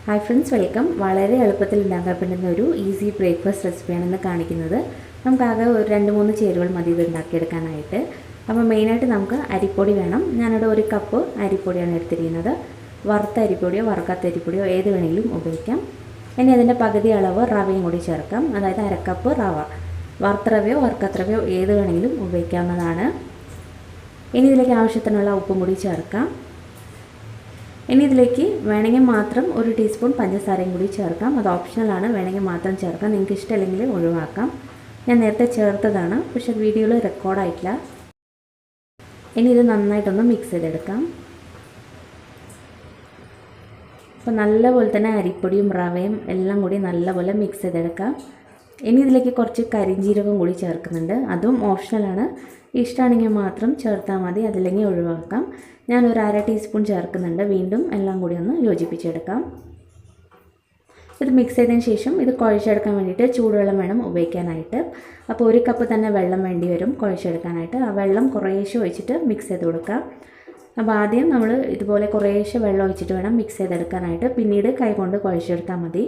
Hi friends, welcome. വളരെ എളുപ്പത്തിൽ ഉണ്ടാക്കാൻ പറ്റുന്ന ഒരു ഈസി ബ്രേക്ക്ഫാസ്റ്റ് റെസിപ്പിയാണ് ഇന്ന് കാണിക്കുന്നത്. നമുക്കാകെ ഒരു 2-3 ചേരുവകൾ മതി ഇത് ഉണ്ടാക്കിയെടുക്കാനായിട്ട്. അപ്പോൾ മെയിനായിട്ട് നമുക്ക് അരിപ്പൊടി വേണം. ഞാനിവിടെ 1 കപ്പ് അരിപ്പൊടിയാണ് എടുത്തിരിക്കുന്നത്. വറുത്ത അരിപ്പൊടിയോ വറുക്കാത്ത അരിപ്പൊടിയോ ഏത് വേണമെങ്കിലും ഉപയോഗിക്കാം. ഇനി അതിൻ്റെ പകുതി അളവ് റവയും കൂടി ചേർക്കാം. അതായത് 1/2 കപ്പ് റവ. വറുത്ത റവയോ വറുക്കാത്ത റവയോ ഏത് വേണമെങ്കിലും ഉപയോഗിക്കാവുന്നതാണ്. ഇനി ഇതിലേക്ക് ആവശ്യത്തിനുള്ള ഉപ്പും കൂടി ചേർക്കാം. ഇനി ഇതിലേക്ക് വേണമെങ്കിൽ മാത്രം 1 ടീസ്പൂൺ പഞ്ചസാരയും കൂടി ചേർക്കാം. അത് ഓപ്ഷണലാണ്, വേണമെങ്കിൽ മാത്രം ചേർക്കാം. നിങ്ങൾക്ക് ഇഷ്ടമല്ലെങ്കിൽ ഒഴിവാക്കാം. ഞാൻ നേരത്തെ ചേർത്തതാണ്, പക്ഷേ വീഡിയോയിൽ റെക്കോർഡായിട്ടില്ല. ഇനി ഇത് നന്നായിട്ടൊന്ന് മിക്സ് ചെയ്തെടുക്കാം. അപ്പോൾ നല്ലപോലെ തന്നെ അരിപ്പൊടിയും റവയും എല്ലാം കൂടി നല്ലപോലെ മിക്സ് ചെയ്തെടുക്കാം. ഇനി ഇതിലേക്ക് കുറച്ച് കരിഞ്ജീരകം കൂടി ചേർക്കുന്നുണ്ട്. അതും ഓപ്ഷണലാണ്, ഇഷ്ടമാണെങ്കിൽ മാത്രം ചേർത്താൽ മതി, അതില്ലെങ്കിൽ ഒഴിവാക്കാം. ഞാനൊരു 1/2 ടീസ്പൂൺ ചേർക്കുന്നുണ്ട്. വീണ്ടും എല്ലാം കൂടി ഒന്ന് യോജിപ്പിച്ചെടുക്കാം. ഇത് മിക്സ് ചെയ്തതിന് ശേഷം ഇത് കുഴച്ചെടുക്കാൻ വേണ്ടിയിട്ട് ചൂടുവെള്ളം വേണം ഉപയോഗിക്കാനായിട്ട്. അപ്പോൾ 1 കപ്പ് തന്നെ വെള്ളം വേണ്ടി വരും കുഴച്ചെടുക്കാനായിട്ട്. ആ വെള്ളം കുറേശ്ശെ ഒഴിച്ചിട്ട് മിക്സ് ചെയ്ത് കൊടുക്കാം. അപ്പോൾ ആദ്യം നമ്മൾ ഇതുപോലെ കുറേശ്ശെ വെള്ളം ഒഴിച്ചിട്ട് വേണം മിക്സ് ചെയ്തെടുക്കാനായിട്ട്. പിന്നീട് കൈകൊണ്ട് കുഴച്ചെടുത്താൽ മതി.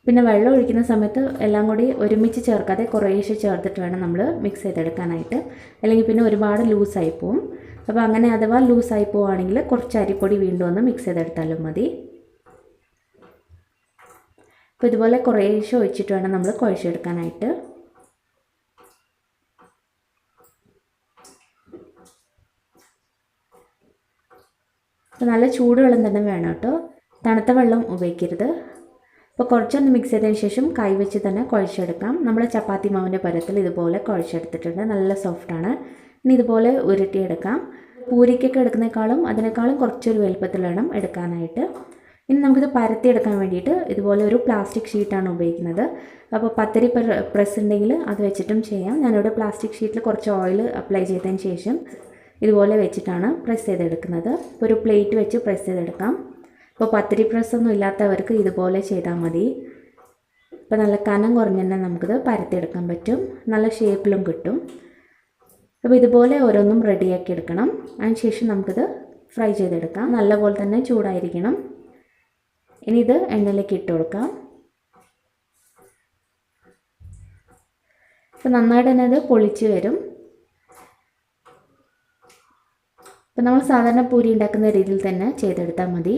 പിന്നെ വെള്ളം ഒഴിക്കുന്ന സമയത്ത് എല്ലാം കൂടി ഒരുമിച്ച് ചേർക്കാതെ കുറേശ്ശെ ചേർത്തിട്ട് വേണം നമ്മൾ മിക്സ് ചെയ്തെടുക്കാനായിട്ട്. അല്ലെങ്കിൽ പിന്നെ ഒരുപാട് ലൂസായി പോവും. അപ്പോൾ അങ്ങനെ അഥവാ ലൂസായി പോവുകയാണെങ്കിൽ കുറച്ച് അരിപ്പൊടി വീണ്ടും ഒന്ന് മിക്സ് ചെയ്തെടുത്താലും മതി. അപ്പോൾ ഇതുപോലെ കുറേശ്ശെ ഒഴിച്ചിട്ട് വേണം നമ്മൾ കുഴച്ചെടുക്കാനായിട്ട്. അപ്പോൾ നല്ല ചൂടുവെള്ളം തന്നെ വേണം കേട്ടോ, തണുത്ത വെള്ളം ഉപയോഗിക്കരുത്. അപ്പോൾ കുറച്ചൊന്ന് മിക്സ് ചെയ്തതിന് ശേഷം കൈവച്ച് തന്നെ കുഴച്ചെടുക്കാം. നമ്മൾ ചപ്പാത്തി മാവിൻ്റെ പരത്തിൽ ഇതുപോലെ കുഴച്ചെടുത്തിട്ടുണ്ട്. നല്ല സോഫ്റ്റാണ്. ഇനി ഇതുപോലെ ഉരുട്ടിയെടുക്കാം. പൂരിക്കൊക്കെ എടുക്കുന്നേക്കാളും അതിനേക്കാളും കുറച്ചൊരു വലുപ്പത്തിൽ വേണം എടുക്കാനായിട്ട്. ഇനി നമുക്കിത് പരത്തിയെടുക്കാൻ വേണ്ടിയിട്ട് ഇതുപോലെ ഒരു പ്ലാസ്റ്റിക് ഷീറ്റാണ് ഉപയോഗിക്കുന്നത്. അപ്പോൾ പത്തിരി പ്രസ് ഉണ്ടെങ്കിൽ അത് വെച്ചിട്ടും ചെയ്യാം. ഞാനിവിടെ പ്ലാസ്റ്റിക് ഷീറ്റിൽ കുറച്ച് ഓയിൽ അപ്ലൈ ചെയ്തതിന് ശേഷം ഇതുപോലെ വെച്ചിട്ടാണ് പ്രസ് ചെയ്തെടുക്കുന്നത്. അപ്പോൾ ഒരു പ്ലേറ്റ് വെച്ച് പ്രസ് ചെയ്തെടുക്കാം. അപ്പോൾ പത്തിരി പ്രസ്സൊന്നും ഇല്ലാത്തവർക്ക് ഇതുപോലെ ചെയ്താൽ മതി. അപ്പോൾ നല്ല കനം കുറഞ്ഞ് തന്നെ നമുക്കിത് പരത്തിയെടുക്കാൻ പറ്റും. നല്ല ഷേപ്പിലും കിട്ടും. അപ്പോൾ ഇതുപോലെ ഓരോന്നും റെഡിയാക്കി എടുക്കണം. അതിനുശേഷം നമുക്കിത് ഫ്രൈ ചെയ്തെടുക്കാം. നല്ലപോലെ തന്നെ ചൂടായിരിക്കണം. ഇനി ഇത് എണ്ണയിലേക്ക് ഇട്ട് കൊടുക്കാം. അപ്പോൾ നന്നായിട്ട് തന്നെ ഇത് പൊളിച്ച് വരും. അപ്പോൾ നമ്മൾ സാധാരണ പൂരി ഉണ്ടാക്കുന്ന രീതിയിൽ തന്നെ ചെയ്തെടുത്താൽ മതി.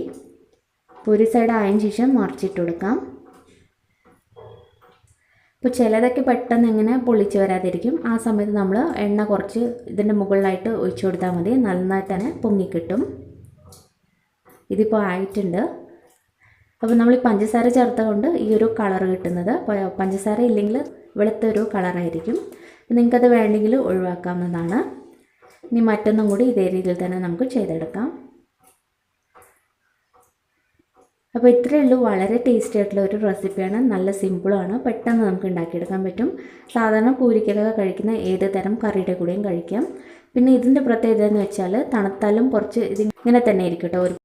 ഒരു സൈഡ് ആയതിനു ശേഷം മറിച്ചിട്ട് കൊടുക്കാം. അപ്പോൾ ചിലതൊക്കെ പെട്ടെന്ന് ഇങ്ങനെ പൊളിച്ച് വരാതിരിക്കും. ആ സമയത്ത് നമ്മൾ എണ്ണ കുറച്ച് ഇതിൻ്റെ മുകളിലായിട്ട് ഒഴിച്ചു കൊടുത്താൽ മതി. നന്നായി തന്നെ പൊങ്ങിക്കിട്ടും. ഇതിപ്പോൾ ആയിട്ടുണ്ട്. അപ്പോൾ നമ്മൾ ഈ പഞ്ചസാര ചേർത്ത കൊണ്ട് ഈ ഒരു കളർ കിട്ടുന്നത്. പഞ്ചസാര ഇല്ലെങ്കിൽ വെളുത്തൊരു കളറായിരിക്കും. നിങ്ങൾക്കത് വേണമെങ്കിൽ ഒഴിവാക്കാവുന്നതാണ്. ഇനി മറ്റൊന്നും കൂടി ഇതേ രീതിയിൽ തന്നെ നമുക്ക് ചെയ്തെടുക്കാം. അപ്പോൾ ഇത്രയേ ഉള്ളൂ. വളരെ ടേസ്റ്റി ആയിട്ടുള്ള ഒരു റെസിപ്പിയാണ്. നല്ല സിമ്പിളാണ്. പെട്ടെന്ന് നമുക്ക് ഉണ്ടാക്കിയെടുക്കാൻ പറ്റും. സാധാരണ പൂരിക്കൊക്കെ കഴിക്കുന്ന ഏത് തരം കറിയുടെ കൂടെയും കഴിക്കാം. പിന്നെ ഇതിൻ്റെ പ്രത്യേകത എന്ന് വെച്ചാൽ തണുത്താലും കുറച്ച് ഇതിങ്ങനെ തന്നെ ഇരിക്കും കേട്ടോ. ഒരു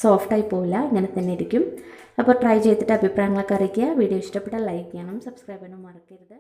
സോഫ്റ്റായി പോവില്ല, ഇങ്ങനെ തന്നെ ഇരിക്കും. അപ്പോൾ ട്രൈ ചെയ്തിട്ട് അഭിപ്രായങ്ങളൊക്കെ അറിയിക്കുക. വീഡിയോ ഇഷ്ടപ്പെട്ടാൽ ലൈക്ക് ചെയ്യാനും സബ്സ്ക്രൈബ് ചെയ്യാനും മറക്കരുത്.